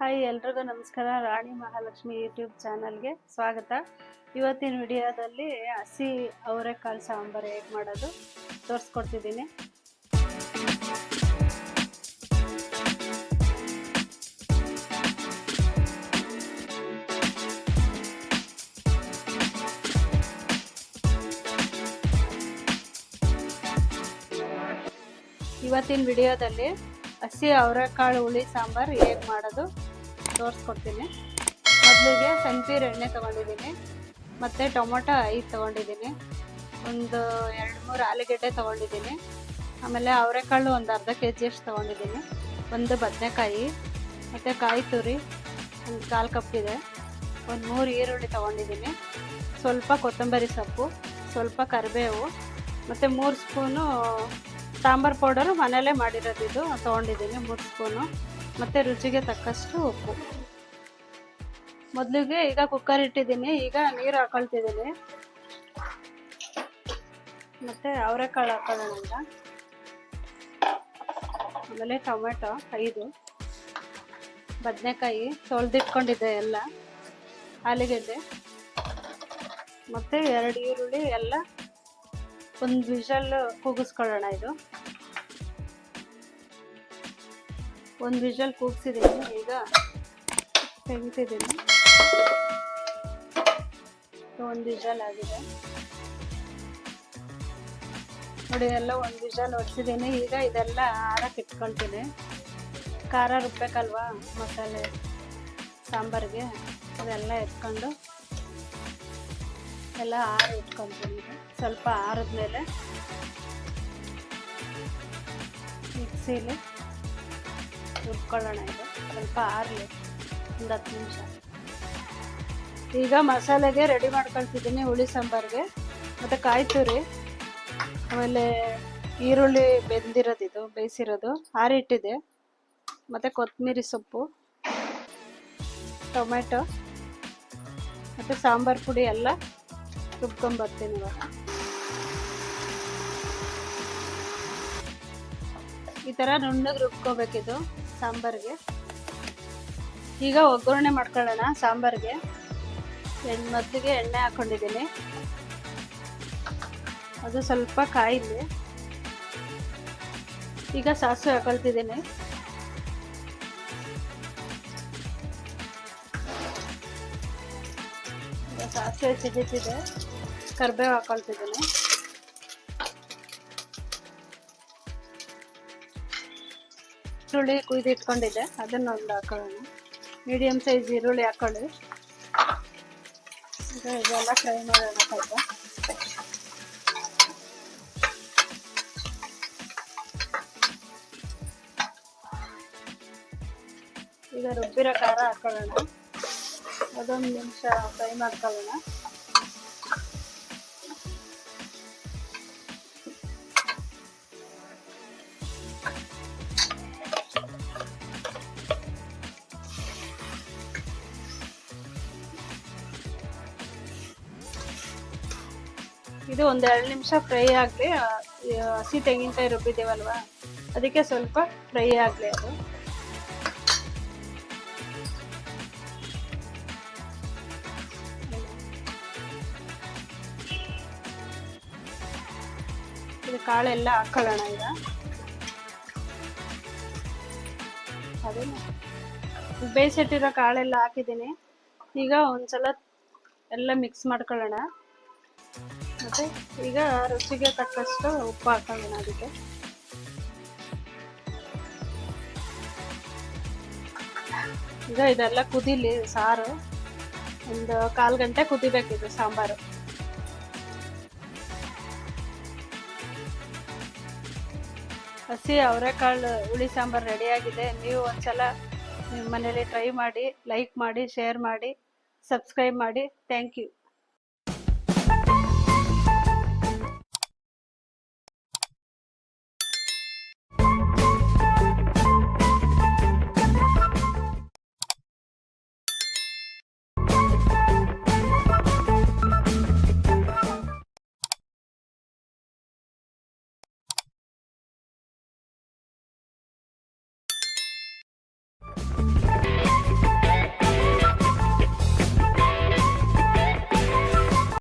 Hi ಎಲ್ರಿಗೂ ನಮಸ್ಕಾರ. ರಾಣಿ Mahalakshmi YouTube ಚಾನಲ್ಗೆ ಸ್ವಾಗತ. ಇವತ್ತಿನ ವಿಡಿಯೋದಲ್ಲಿ ಹಸಿ ಅವರೆಕಾಳು ಸಾಂಬಾರು ಹೇಗೆ ಮಾಡೋದು ತೋರಿಸ್ಕೊಡ್ತಿದ್ದೀನಿ. ಇವತ್ತಿನ ವಿಡಿಯೋದಲ್ಲಿ ಹಸಿ ಅವರೆಕಾಳು ಹುಳಿ ಸಾಂಬಾರು ಹೇಗೆ ಮಾಡೋದು ತೋರಿಸ್ಕೊಡ್ತೀನಿ. ಮೊದಲಿಗೆ ಸನ್ಫ್ಲವರ್ ಎಣ್ಣೆ ತೊಗೊಂಡಿದ್ದೀನಿ, ಮತ್ತು ಟೊಮೊಟೊ 5 ತೊಗೊಂಡಿದ್ದೀನಿ, ಒಂದು 2-3 ಆಲೂಗೆಡ್ಡೆ ತೊಗೊಂಡಿದ್ದೀನಿ, ಆಮೇಲೆ ಅವರೆಕಾಳು ಒಂದು ಅರ್ಧ kg ಅಷ್ಟು ತೊಗೊಂಡಿದ್ದೀನಿ, ಒಂದು ಬದನೆಕಾಯಿ ಮತ್ತು ಕಾಯಿ ತುರಿ ಒಂದು 1/4 ಕಪ್ ಇದೆ, ಒಂದು 3 ಈರುಳ್ಳಿ ತೊಗೊಂಡಿದ್ದೀನಿ, ಸ್ವಲ್ಪ ಕೊತ್ತಂಬರಿ ಸೊಪ್ಪು, ಸ್ವಲ್ಪ ಕರಿಬೇವು ಮತ್ತು 3 ಸ್ಪೂನು ಸಾಂಬಾರು ಪೌಡರು ಮನೆಯಲ್ಲೇ ಮಾಡಿರೋದು ಇದು ತೊಗೊಂಡಿದ್ದೀನಿ 3 ಸ್ಪೂನು, ಮತ್ತು ರುಚಿಗೆ ತಕ್ಕಷ್ಟು ಉಪ್ಪು. ಮೊದಲಿಗೆ ಈಗ ಕುಕ್ಕರ್ ಇಟ್ಟಿದ್ದೀನಿ, ಈಗ ನೀರು ಹಾಕೊಳ್ತಿದ್ದೀನಿ, ಮತ್ತು ಅವರೆಕಾಳು ಹಾಕೊಳ್ಳೋಣ ಈಗ. ಆಮೇಲೆ ಟೊಮೆಟೊ 5, ಬದನೆಕಾಯಿ ತೊಳೆದಿಟ್ಕೊಂಡಿದ್ದೆ ಎಲ್ಲ, ಆಲೂಗೆಡ್ಡೆ ಮತ್ತು 2 ಈರುಳ್ಳಿ ಎಲ್ಲ ಒಂದು ವಿಷಲ್ ಕೂಗಿಸ್ಕೊಳ್ಳೋಣ. ಇದು ಒಂದು ವಿಷಲ್ ಕೂಗಿಸಿದ್ದೀನಿ, ಈಗ ತೆಗಿತಿದ್ದೀನಿ. ಒಂದು ವಿಷಲ್ ಆಗಿದೆ ನೋಡಿ, ಎಲ್ಲ ಒಂದು ವಿಷಲ್ ಹೊಡ್ಸಿದ್ದೀನಿ. ಈಗ ಇದೆಲ್ಲ ಆರಕ್ಕೆ ಇಟ್ಕೊಳ್ತೀನಿ. ಖಾರ ರುಬ್ಬೇಕಲ್ವಾ ಮಸಾಲೆ ಸಾಂಬಾರಿಗೆ, ಅದೆಲ್ಲ ಎತ್ಕೊಂಡು ಎಲ್ಲ ಇಟ್ಕೊಳ್ತೀನಿ. ಸ್ವಲ್ಪ ಆರಿದ್ಮೇಲೆ ಮಿಕ್ಸಿಲಿ ರುಬ್ಕೊಳ್ಳೋಣ. ಇದು ಸ್ವಲ್ಪ ಆರಲಿ ಒಂದು 10 ನಿಮಿಷ. ಈಗ ಮಸಾಲೆಗೆ ರೆಡಿ ಮಾಡ್ಕೊಳ್ತಿದ್ದೀನಿ ಹುಳಿ ಸಾಂಬಾರಿಗೆ. ಮತ್ತು ಕಾಯಿ ತುರಿ, ಆಮೇಲೆ ಈರುಳ್ಳಿ ಬೆಂದಿರೋದು, ಇದು ಬೇಯಿಸಿರೋದು ಆರಿಟ್ಟಿದೆ, ಮತ್ತು ಕೊತ್ತಂಬರಿ ಸೊಪ್ಪು, ಟೊಮೆಟೊ ಮತ್ತು ಸಾಂಬಾರು ಪುಡಿ ಎಲ್ಲ ರುಬ್ಕೊಂಬರ್ತೀನಿ ಇವಾಗ. ಈ ಥರ ನುಣ್ಣಗೆ ರುಬ್ಕೋಬೇಕಿದು ಸಾಂಬಾರಿಗೆ. ಈಗ ಒಗ್ಗರಣೆ ಮಾಡ್ಕೊಳ್ಳೋಣ ಸಾಂಬಾರಿಗೆ. ಮೊದಲಿಗೆ ಎಣ್ಣೆ ಹಾಕ್ಕೊಂಡಿದ್ದೀನಿ, ಅದು ಸ್ವಲ್ಪ ಕಾಯಿಲಿ. ಈಗ ಸಾಸಿವೆ ಹಾಕೊಳ್ತಿದ್ದೀನಿ, ಸಾಸಿವೆ ಸಿಡಿತಿದೆ, ಕರಿಬೇವು ಹಾಕೊಳ್ತಿದ್ದೀನಿ, ಈರುಳ್ಳಿ ಕುಯ್ದು ಇಟ್ಕೊಂಡಿದ್ದೆ ಅದನ್ನೊಂದು ಹಾಕೊಳ್ಳೋಣ. ಮೀಡಿಯಮ್ ಸೈಜ್ ಈರುಳ್ಳಿ ಹಾಕೊಳ್ಳಿ. ಈಗ ಇದೆಲ್ಲ ಫ್ರೈ ಮಾಡೋಣ ಸ್ವಲ್ಪ. ಈಗ ರುಬ್ಬಿರೋ ಖಾರ ಹಾಕೊಳ್ಳೋಣ, ಅದೊಂದು ನಿಮಿಷ ಫ್ರೈ ಮಾಡ್ಕೊಳ್ಳೋಣ. ಇದು ಒಂದು 2 ನಿಮಿಷ ಫ್ರೈ ಆಗಲಿ. ಹಸಿ ತೆಂಗಿನಕಾಯಿ ರುಬ್ಬಿದ್ದೇವಲ್ವ, ಅದಕ್ಕೆ ಸ್ವಲ್ಪ ಫ್ರೈ ಆಗಲಿ ಅದು. ಇದು ಕಾಳೆಲ್ಲ ಹಾಕೊಳ್ಳೋಣ. ಈಗ ಅದನ್ನು ಬೇಯಿಸಿಟ್ಟಿರೋ ಕಾಳೆಲ್ಲ ಹಾಕಿದ್ದೀನಿ. ಈಗ ಒಂದ್ಸಲ ಎಲ್ಲ ಮಿಕ್ಸ್ ಮಾಡ್ಕೊಳ್ಳೋಣ. ಮತ್ತು ಈಗ ರುಚಿಗೆ ತಕ್ಕಷ್ಟು ಉಪ್ಪು ಹಾಕೊಳ್ಳೋಣ ಅದಕ್ಕೆ. ಈಗ ಇದೆಲ್ಲ ಕುದೀಲಿ ಸಾರು, ಒಂದು 1/4 ಗಂಟೆ ಕುದಿಬೇಕಿದು ಸಾಂಬಾರು. ಹಸಿ ಅವರೆಕಾಳು ಹುಳಿ ಸಾಂಬಾರು ರೆಡಿಯಾಗಿದೆ. ನೀವು ಒಂದ್ಸಲ ನಿಮ್ಮ ಮನೇಲಿ ಟ್ರೈ ಮಾಡಿ, ಲೈಕ್ ಮಾಡಿ, ಶೇರ್ ಮಾಡಿ, ಸಬ್ಸ್ಕ್ರೈಬ್ ಮಾಡಿ. Thank you.